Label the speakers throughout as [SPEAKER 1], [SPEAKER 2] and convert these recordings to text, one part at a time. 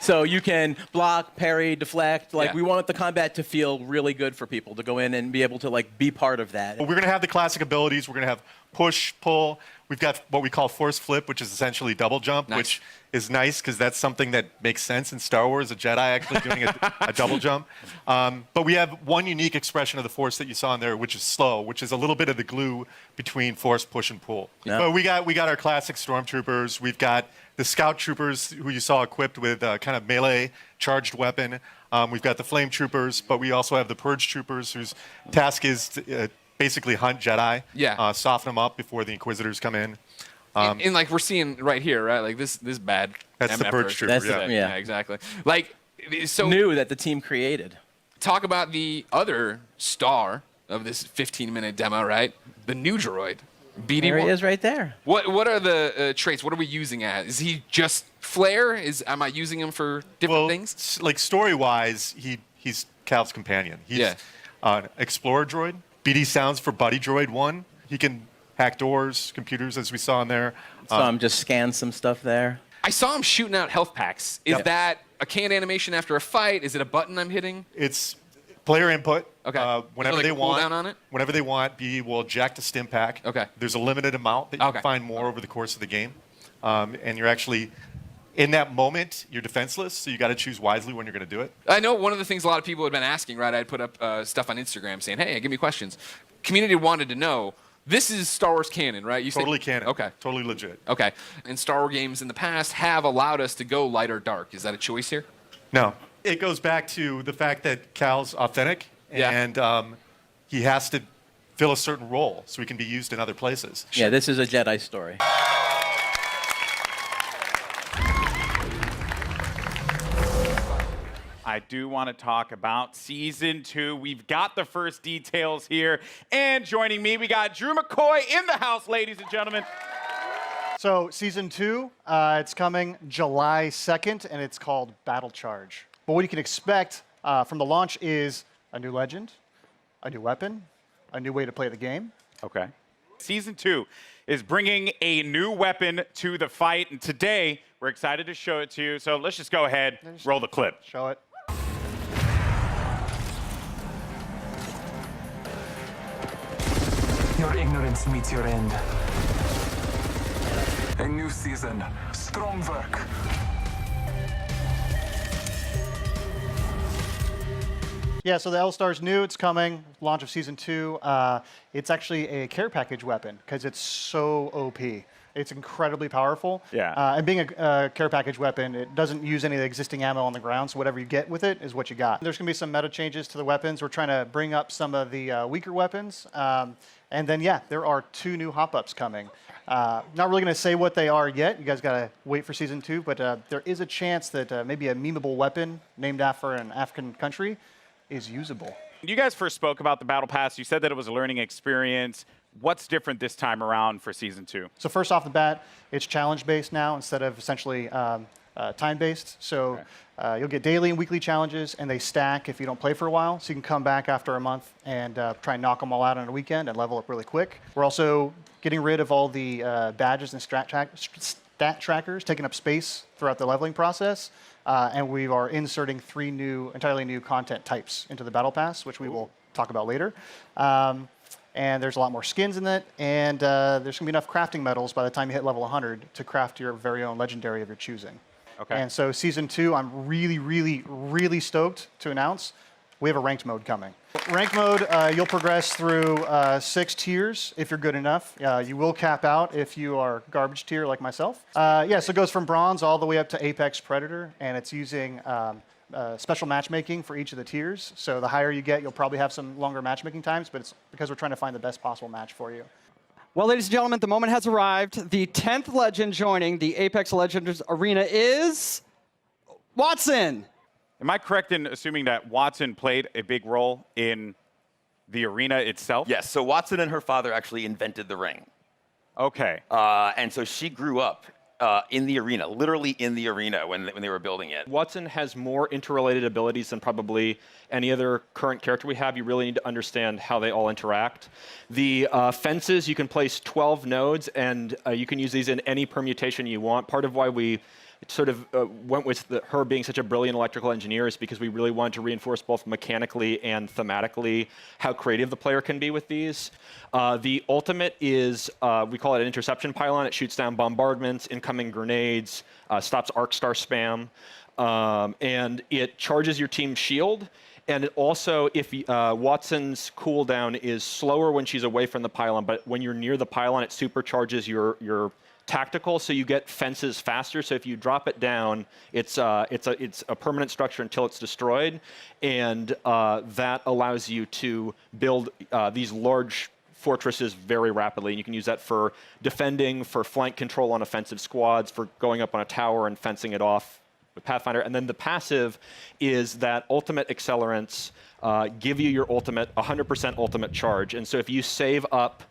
[SPEAKER 1] So you can block, parry, deflect. Like,
[SPEAKER 2] Yeah.
[SPEAKER 1] we want the combat to feel really good for people to go in and be able to, like, be part of that.
[SPEAKER 3] We're going to have the classic abilities. We're going to have push, pull. We've got what we call force flip, which is essentially double jump,
[SPEAKER 2] Nice.
[SPEAKER 3] which is nice because that's something that makes sense in Star Wars, a Jedi actually doing a double jump. But we have one unique expression of the force that you saw in there, which is slow, which is a little bit of the glue between force, push, and pull.
[SPEAKER 1] Yeah.
[SPEAKER 3] But we got our classic stormtroopers. We've got the scout troopers who you saw equipped with kind of melee charged weapon. We've got the flame troopers, but we also have the purge troopers whose task is to basically hunt Jedi, soften them up before the Inquisitors come in.
[SPEAKER 2] And like we're seeing right here, right? Like this bad.
[SPEAKER 3] That's the purge trooper.
[SPEAKER 1] That's
[SPEAKER 3] yeah.
[SPEAKER 2] Yeah, exactly. Like, so
[SPEAKER 1] New that the team created.
[SPEAKER 2] talk about the other star of this 15-minute demo, right? The new droid, BD1.
[SPEAKER 1] There he is right there.
[SPEAKER 2] What are the traits? What are we using as? Is he just flair? Am I using him for different things?
[SPEAKER 3] Like story-wise, he's Cal's companion. He's an explorer droid. BD sounds for buddy droid 1. He can hack doors, computers, as we saw in there.
[SPEAKER 1] So just scan some stuff there.
[SPEAKER 2] I saw him shooting out health packs. Is that a canned animation after a fight? Is it a button I'm hitting?
[SPEAKER 3] It's player input.
[SPEAKER 2] Okay.
[SPEAKER 3] Whenever
[SPEAKER 2] So, like,
[SPEAKER 3] they
[SPEAKER 2] a
[SPEAKER 3] want,
[SPEAKER 2] cooldown on it?
[SPEAKER 3] whenever they want, BD will eject a stim pack.
[SPEAKER 2] Okay.
[SPEAKER 3] There's a limited amount that you can find more over the course of the game, and you're actually in that moment, you're defenseless, so you got to choose wisely when you're going to do it.
[SPEAKER 2] I know one of the things a lot of people had been asking, right? I'd put up stuff on Instagram saying, hey, give me questions. Community wanted to know, this is Star Wars canon, right? You
[SPEAKER 3] Totally
[SPEAKER 2] said,
[SPEAKER 3] canon.
[SPEAKER 2] Okay.
[SPEAKER 3] Totally legit.
[SPEAKER 2] Okay. And Star Wars games in the past have allowed us to go light or dark. Is that a choice here?
[SPEAKER 3] No. It goes back to the fact that Cal's authentic,
[SPEAKER 2] Yeah.
[SPEAKER 3] and he has to fill a certain role so he can be used in other places.
[SPEAKER 1] Yeah, this is a Jedi story.
[SPEAKER 4] I do want to talk about Season 2. We've got the first details here. And joining me, we got Drew McCoy in the house, ladies and gentlemen.
[SPEAKER 5] So Season 2, it's coming July 2nd, and it's called Battle Charge. But what you can expect from the launch is a new legend, a new weapon, a new way to play the game.
[SPEAKER 4] Okay. Season 2 is bringing a new weapon to the fight, and today we're excited to show it to you. So let's just go ahead, roll the clip.
[SPEAKER 5] Show it.
[SPEAKER 6] Your ignorance meets your end. A new season. Strong work.
[SPEAKER 5] Yeah, so the L-Star's new, it's coming, launch of Season 2. It's actually a care package weapon because it's so OP. It's incredibly powerful.
[SPEAKER 4] Yeah.
[SPEAKER 5] And being a care package weapon, it doesn't use any of the existing ammo on the ground, so whatever you get with it is what you got. There's going to be some meta changes to the weapons. We're trying to bring up some of the weaker weapons. And then, yeah, there are 2 new hop-ups coming. Not really going to say what they are yet. You guys got to wait for Season 2, but there is a chance that maybe a memeable weapon named after an African country is usable.
[SPEAKER 4] You guys first spoke about the Battle Pass. You said that it was a learning experience. What's different this time around for Season 2?
[SPEAKER 5] So first off the bat, it's challenge-based now instead of essentially time-based. So you'll get daily and weekly challenges, and they stack if you don't play for a while. So you can come back after a month and try and knock them all out on a weekend and level up really quick. We're also getting rid of all the badges and stat trackers, taking up space throughout the leveling process. And we are inserting 3 entirely new content types into the Battle Pass, which we will talk about later. And there's a lot more skins in it, and there's going to be enough crafting metals by the time you hit level 100 to craft your very own legendary of your choosing.
[SPEAKER 4] Okay.
[SPEAKER 5] And so Season 2, I'm really, really, really stoked to announce we have a ranked mode coming. Ranked mode, you'll progress through 6 tiers if you're good enough. You will cap out if you are garbage tier like myself. Yeah, so it goes from bronze all the way up to Apex Predator, and it's using special matchmaking for each of the tiers. So the higher you get, you'll probably have some longer matchmaking times, but it's because we're trying to find the best possible match for you.
[SPEAKER 7] Well, ladies and gentlemen, the moment has arrived. The 10th legend joining the Apex Legends Arena is Watson.
[SPEAKER 4] Am I correct in assuming that Watson played a big role in the arena itself?
[SPEAKER 8] Yes, so Watson and her father actually invented the ring.
[SPEAKER 4] Okay.
[SPEAKER 8] And so she grew up in the arena, literally in the arena when they were building it.
[SPEAKER 9] Watson has more interrelated abilities than probably any other current character we have. You really need to understand how they all interact. The fences, you can place 12 nodes, and you can use these in any permutation you want. Part of why we sort of went with her being such a brilliant electrical engineer is because we really wanted to reinforce both mechanically and thematically how creative the player can be with these. The ultimate is, we call it an interception pylon. It shoots down bombardments, incoming grenades, stops arc star spam, and it charges your team's shield. And it also, if Watson's cooldown is slower when she's away from the pylon, but when you're near the pylon, it supercharges your tactical, so you get fences faster. So if you drop it down, it's a permanent structure until it's destroyed, and that allows you to build these large fortresses very rapidly. And you can use that for defending, for flank control on offensive squads, for going up on a tower and fencing it off with Pathfinder. And then the passive is that ultimate accelerants give you your ultimate, 100% ultimate charge. And so if you save up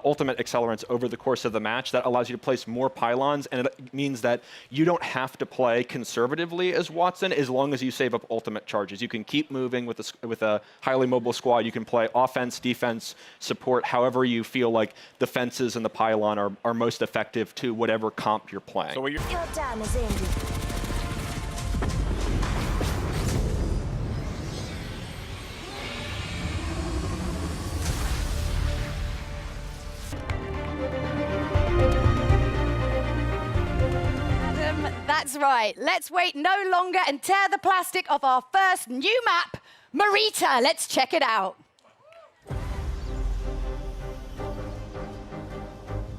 [SPEAKER 9] ultimate accelerants over the course of the match, that allows you to place more pylons, and it means that you don't have to play conservatively as Watson as long as you save up ultimate charges. You can keep moving with a highly mobile squad. You can play offense, defense, support, however you feel like the fences and the pylon are most effective to whatever comp you're playing.
[SPEAKER 4] So what you're
[SPEAKER 10] Your time is ended.
[SPEAKER 11] That's right. Let's wait no longer and tear the plastic off our first new map, Marita. Let's check it out.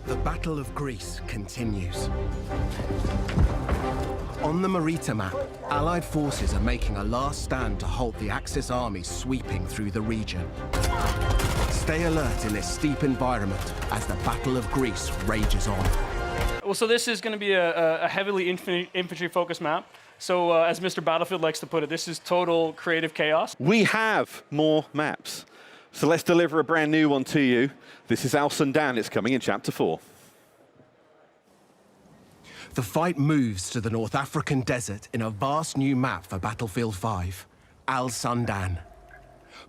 [SPEAKER 12] The Battle of Greece continues. On the Marita map, Allied forces are making a last stand to halt the Axis armies sweeping through the region. Stay alert in this steep environment as the Battle of Greece rages on.
[SPEAKER 13] Well, so this is going to be a heavily infantry-focused map. So as Mr. Battlefield likes to put it, this is total creative chaos.
[SPEAKER 14] We have more maps. So let's deliver a brand new one to you. This is Al Sundan. It's coming in Chapter 4.
[SPEAKER 12] The fight moves to the North African desert in a vast new map for Battlefield 5, Al Sundan.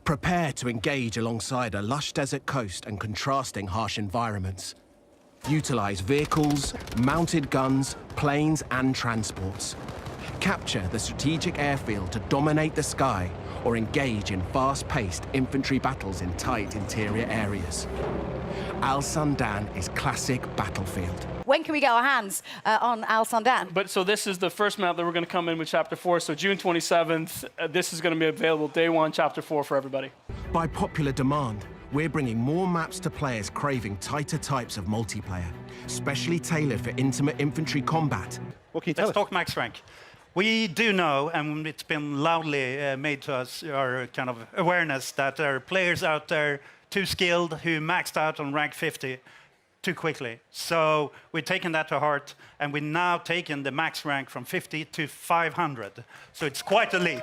[SPEAKER 12] Prepare to engage alongside a lush desert coast and contrasting harsh environments. Utilize vehicles, mounted guns, planes and transports. Capture the strategic airfield to dominate the sky or engage in fast-paced infantry battles in tight interior areas. Al Sundan is classic Battlefield.
[SPEAKER 11] When can we get our hands on Al Sundan?
[SPEAKER 13] But so this is the first map that we're going to come in with Chapter 4. So June 27th, this is going to be available day one, Chapter 4 for everybody.
[SPEAKER 12] By popular demand, we're bringing more maps to players craving tighter types of multiplayer, specially tailored for intimate infantry combat.
[SPEAKER 14] What can you tell us?
[SPEAKER 15] Let's talk max rank. We do know, and it's been loudly made to us, our kind of awareness, that there are players out there too skilled who maxed out on rank 50 too quickly. So we've taken that to heart, and we've now taken the max rank from 50 to 500. So it's quite a leap.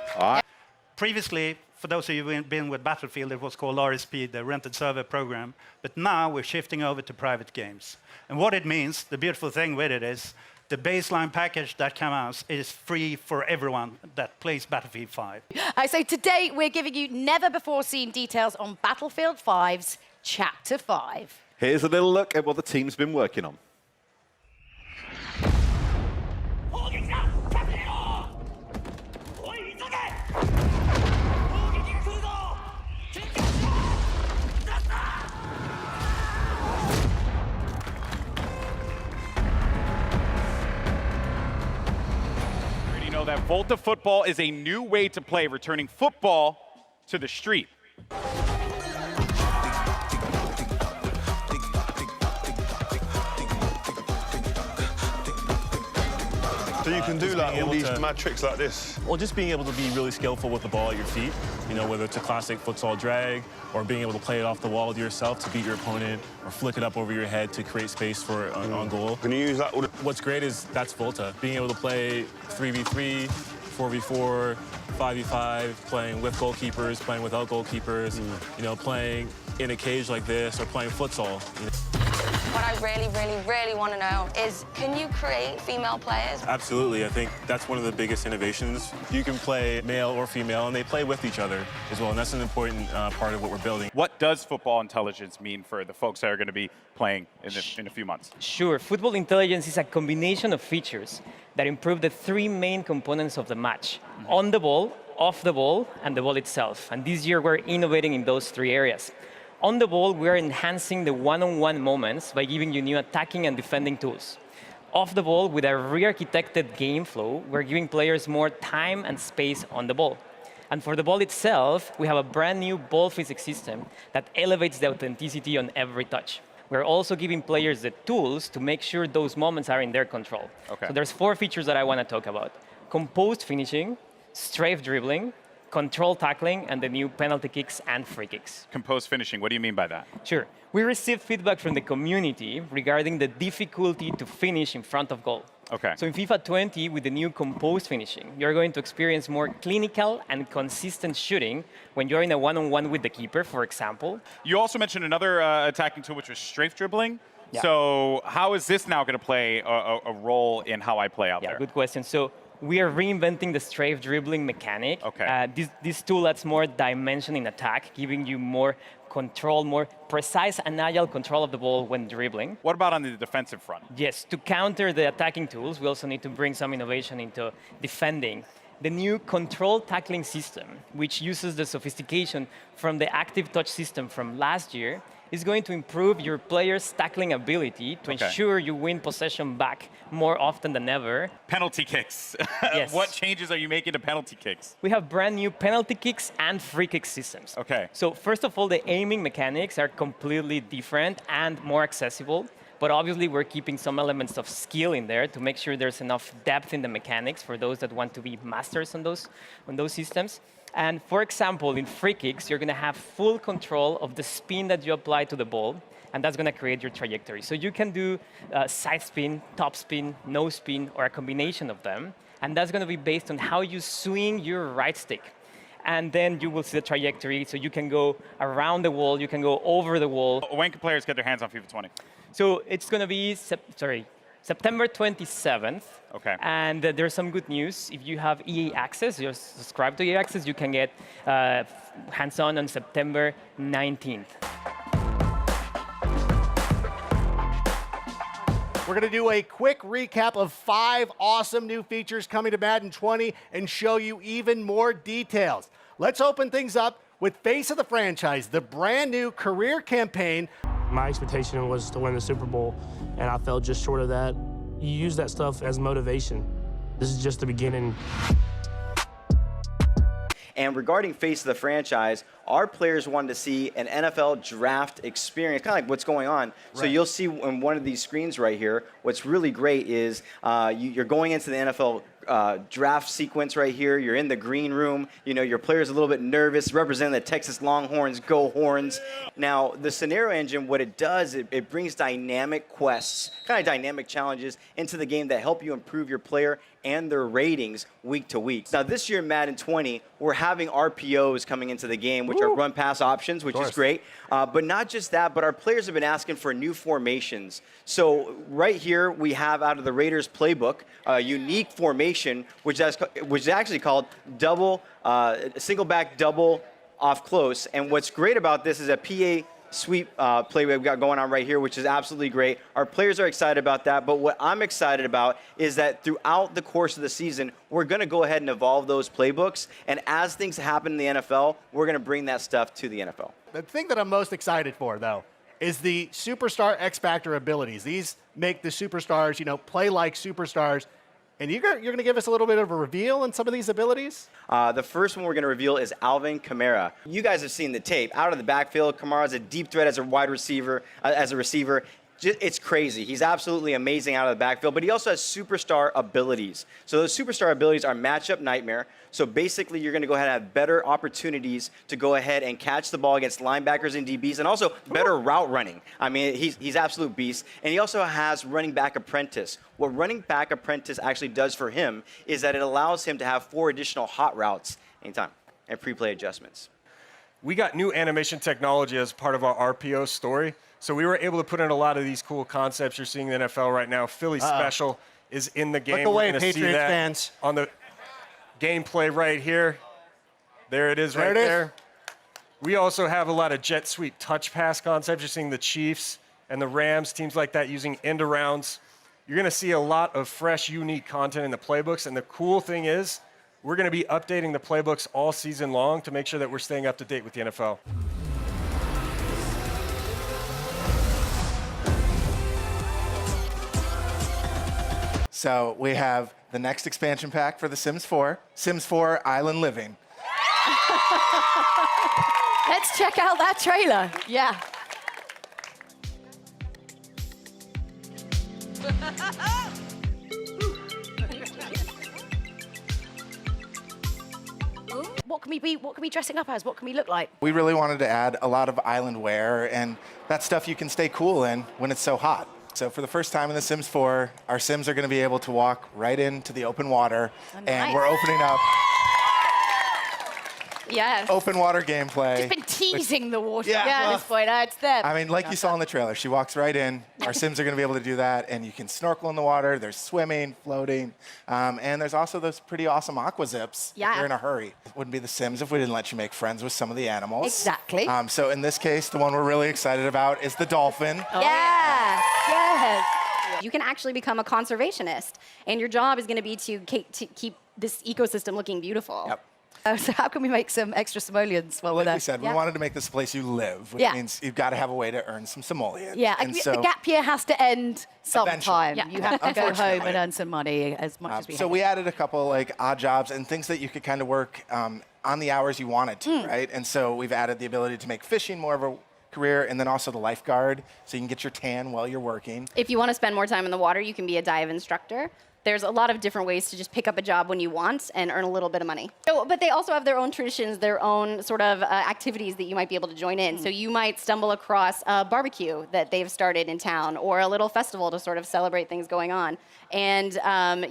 [SPEAKER 15] Previously, for those of you who've been with Battlefield, it was called RSP, the Rented Server Program. But now we're shifting over to private games. And what it means, the beautiful thing with it is, the baseline package that comes out is free for everyone that plays Battlefield 5.
[SPEAKER 11] So today we're giving you never-before-seen details on Battlefield 5's Chapter 5.
[SPEAKER 14] Here's a little look at what the team's been working on.
[SPEAKER 4] You know that Volta football is a new way to play, returning football to the street.
[SPEAKER 16] So you can do like all these mad tricks like this?
[SPEAKER 17] Well, just being able to be really skillful with the ball at your feet, you know, whether it's a classic futsal drag or being able to play it off the wall to yourself to beat your opponent or flick it up over your head to create space for on goal.
[SPEAKER 16] Can you use that?
[SPEAKER 17] What's great is that's Volta. Being able to play 3v3, 4v4, 5v5, playing with goalkeepers, playing without goalkeepers, you know, playing in a cage like this or playing futsal. You know.
[SPEAKER 10] What I really want to know is, can you create female players?
[SPEAKER 17] Absolutely. I think that's one of the biggest innovations. You can play male or female, and they play with each other as well, and that's an important part of what we're building.
[SPEAKER 4] What does football intelligence mean for the folks that are going to be playing in a few months?
[SPEAKER 18] Sure. Football intelligence is a combination of features that improve the three main components of the match: on the ball, off the ball, and the ball itself. And this year, we're innovating in those three areas. On the ball, we're enhancing the one-on-one moments by giving you new attacking and defending tools. Off the ball, with a re-architected game flow, we're giving players more time and space on the ball. And for the ball itself, we have a brand new ball physics system that elevates the authenticity on every touch. We're also giving players the tools to make sure those moments are in their control.
[SPEAKER 4] Okay.
[SPEAKER 18] So there's 4 features that I want to talk about: composed finishing, strafe dribbling, control tackling, and the new penalty kicks and free kicks.
[SPEAKER 4] Composed finishing, what do you mean by that?
[SPEAKER 18] Sure. We received feedback from the community regarding the difficulty to finish in front of goal.
[SPEAKER 4] Okay.
[SPEAKER 18] So in FIFA 20, with the new composed finishing, you're going to experience more clinical and consistent shooting when you're in a one-on-one with the keeper, for example.
[SPEAKER 4] You also mentioned another attacking tool, which was strafe dribbling.
[SPEAKER 18] Yeah.
[SPEAKER 4] So how is this now going to play a role in how I play out there?
[SPEAKER 18] Good question. So we are reinventing the strafe dribbling mechanic.
[SPEAKER 4] Okay.
[SPEAKER 18] This tool adds more dimension in attack, giving you more control, more precise and agile control of the ball when dribbling.
[SPEAKER 4] What about on the defensive front?
[SPEAKER 18] Yes, to counter the attacking tools, we also need to bring some innovation into defending. The new control tackling system, which uses the sophistication from the active touch system from last year, is going to improve your players' tackling ability to ensure you win possession back more often than ever.
[SPEAKER 4] Penalty kicks.
[SPEAKER 18] Yes.
[SPEAKER 4] What changes are you making to penalty kicks?
[SPEAKER 18] We have brand new penalty kicks and free kick systems.
[SPEAKER 4] Okay.
[SPEAKER 18] So first of all, the aiming mechanics are completely different and more accessible. But obviously, we're keeping some elements of skill in there to make sure there's enough depth in the mechanics for those that want to be masters on those systems. And for example, in free kicks, you're going to have full control of the spin that you apply to the ball, and that's going to create your trajectory. So you can do side spin, top spin, no spin, or a combination of them. And that's going to be based on how you swing your right stick. And then you will see the trajectory. So you can go around the wall, you can go over the wall.
[SPEAKER 4] When can players get their hands on FIFA 20?
[SPEAKER 18] So it's going to be September 27th.
[SPEAKER 4] Okay.
[SPEAKER 18] And there's some good news. If you have EA Access, you're subscribed to EA Access, you can get hands-on September 19th.
[SPEAKER 19] We're going to do a quick recap of 5 awesome new features coming to Madden 20 and show you even more details. Let's open things up with Face of the Franchise, the brand new career campaign.
[SPEAKER 20] My expectation was to win the Super Bowl, and I fell just short of that. You use that stuff as motivation. This is just the beginning.
[SPEAKER 21] And regarding Face of the Franchise, our players wanted to see an NFL draft experience, kind of like what's going on. So you'll see on one of these screens right here, what's really great is you're going into the NFL draft sequence right here. You're in the green room. You know, your player's a little bit nervous, representing the Texas Longhorns, go Horns. Now, the scenario engine, what it does, it brings dynamic quests, kind of dynamic challenges into the game that help you improve your player and their ratings week to week. Now, this year in Madden 20, we're having RPOs coming into the game, which are run-pass options, which is great. But not just that, but our players have been asking for new formations. So right here, we have out of the Raiders playbook, a unique formation, which is actually called double, single back double off close. And what's great about this is a PA sweep play we've got going on right here, which is absolutely great. Our players are excited about that, but what I'm excited about is that throughout the course of the season, we're going to go ahead and evolve those playbooks, and as things happen in the NFL, we're going to bring that stuff to the NFL.
[SPEAKER 19] The thing that I'm most excited for, though, is the Superstar X-Factor abilities. These make the superstars, you know, play like superstars. And you're going to give us a little bit of a reveal on some of these abilities?
[SPEAKER 21] The first one we're going to reveal is Alvin Kamara. You guys have seen the tape. Out of the backfield, Kamara's a deep threat as a wide receiver, as a receiver. It's crazy. He's absolutely amazing out of the backfield, but he also has superstar abilities. So those superstar abilities are matchup nightmare. So basically, you're going to go ahead and have better opportunities to go ahead and catch the ball against linebackers and DBs, and also better route running. I mean, he's absolute beast. And he also has running back apprentice. What running back apprentice actually does for him is that it allows him to have 4 additional hot routes anytime and pre-play adjustments.
[SPEAKER 22] We got new animation technology as part of our RPO story.
[SPEAKER 2] So we were able to put in a lot of these cool concepts you're seeing in the NFL right now. Philly Special is in the game.
[SPEAKER 19] Look away,
[SPEAKER 2] We're gonna see
[SPEAKER 19] Patriots
[SPEAKER 2] that
[SPEAKER 19] fans.
[SPEAKER 2] on the gameplay right here. There it is right there. We also have a lot of jet sweep touch pass concepts. You're seeing the Chiefs and the Rams, teams like that using end arounds. You're going to see a lot of fresh, unique content in the playbooks. And the cool thing is, we're going to be updating the playbooks all season long to make sure that we're staying up to date with the NFL.
[SPEAKER 22] So we have the next expansion pack for The Sims 4, Sims 4 Island Living.
[SPEAKER 11] Let's check out that trailer. Yeah. What can we be? What can we be dressing up as? What can we look like?
[SPEAKER 22] We really wanted to add a lot of island wear and that stuff you can stay cool in when it's so hot. So for the first time in The Sims 4, our Sims are going to be able to walk right into the open water, and we're opening up
[SPEAKER 11] Yes.
[SPEAKER 22] open water gameplay.
[SPEAKER 11] Just been teasing the water
[SPEAKER 22] Yeah.
[SPEAKER 11] at this point. It's there.
[SPEAKER 22] I mean, like you saw in the trailer, she walks right in. Our Sims are going to be able to do that, and you can snorkel in the water. There's swimming, floating, and there's also those pretty awesome aqua zips if you're in a hurry. It wouldn't be The Sims if we didn't let you make friends with some of the animals.
[SPEAKER 11] Exactly.
[SPEAKER 22] So in this case, the one we're really excited about is the dolphin.
[SPEAKER 11] Yes. Yes.
[SPEAKER 23] You can actually become a conservationist, and your job is going to be to keep this ecosystem looking beautiful.
[SPEAKER 22] Yep.
[SPEAKER 11] So how can we make some extra simoleons while we're there?
[SPEAKER 22] Like we said, we wanted to make this place you live, which means you've got to have a way to earn some simoleons.
[SPEAKER 11] Yeah,
[SPEAKER 22] and
[SPEAKER 11] the gap year has to end sometime.
[SPEAKER 22] Eventually.
[SPEAKER 11] You have to go home and earn some money as much as we
[SPEAKER 22] So
[SPEAKER 11] have.
[SPEAKER 22] we added a couple like odd jobs and things that you could kind of work on the hours you wanted to, right? And so we've added the ability to make fishing more of a career, and then also the lifeguard, so you can get your tan while you're working.
[SPEAKER 23] If you want to spend more time in the water, you can be a dive instructor. There's a lot of different ways to just pick up a job when you want and earn a little bit of money. So, but they also have their own traditions, their own sort of activities that you might be able to join in. So you might stumble across a barbecue that they've started in town, or a little festival to sort of celebrate things going on. And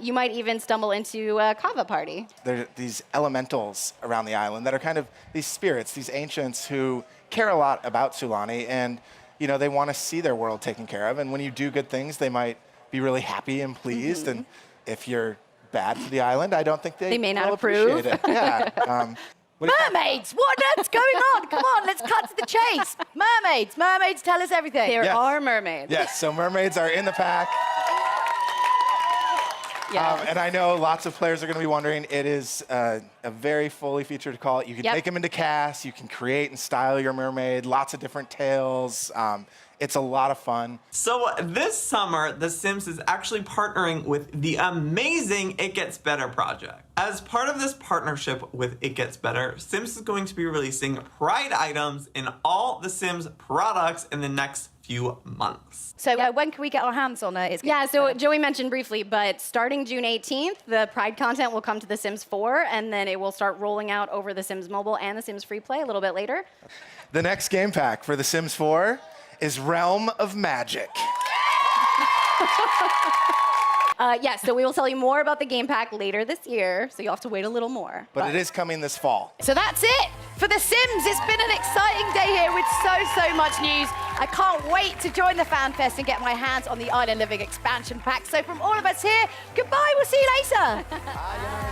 [SPEAKER 23] you might even stumble into a kava party.
[SPEAKER 22] There are these elementals around the island that are kind of these spirits, these ancients who care a lot about Sulani, and they want to see their world taken care of. And when you do good things, they might be really happy and pleased. And if you're bad to the island, I don't think they
[SPEAKER 11] may not
[SPEAKER 22] will
[SPEAKER 11] approve.
[SPEAKER 22] appreciate it. Yeah.
[SPEAKER 11] Mermaids! What on earth's going on? Come on, let's cut to the chase. Mermaids! Mermaids, tell us everything.
[SPEAKER 23] There
[SPEAKER 22] Yes.
[SPEAKER 23] are mermaids.
[SPEAKER 22] Yes, so mermaids are in the pack. And I know lots of players are going to be wondering, it is a very fully featured call. You can take them into cast, you can create and style your mermaid, lots of different tails. It's a lot of fun.
[SPEAKER 24] So this summer, The Sims is actually partnering with the amazing It Gets Better project. As part of this partnership with It Gets Better, Sims is going to be releasing Pride items in all The Sims products in the next few months.
[SPEAKER 11] So when can we get our hands on it?
[SPEAKER 23] Yeah, so Joey mentioned briefly, but starting June 18th, the Pride content will come to The Sims 4, and then it will start rolling out over The Sims Mobile and The Sims Free Play a little bit later.
[SPEAKER 22] The next game pack for The Sims 4 is Realm of Magic.
[SPEAKER 23] Yes, so we will tell you more about the game pack later this year, so you'll have to wait a little more.
[SPEAKER 22] But it is coming this fall.
[SPEAKER 11] So that's it for The Sims. It's been an exciting day here with so much news. I can't wait to join the Fan Fest and get my hands on the Island Living expansion pack. So from all of us here, goodbye. We'll see you later.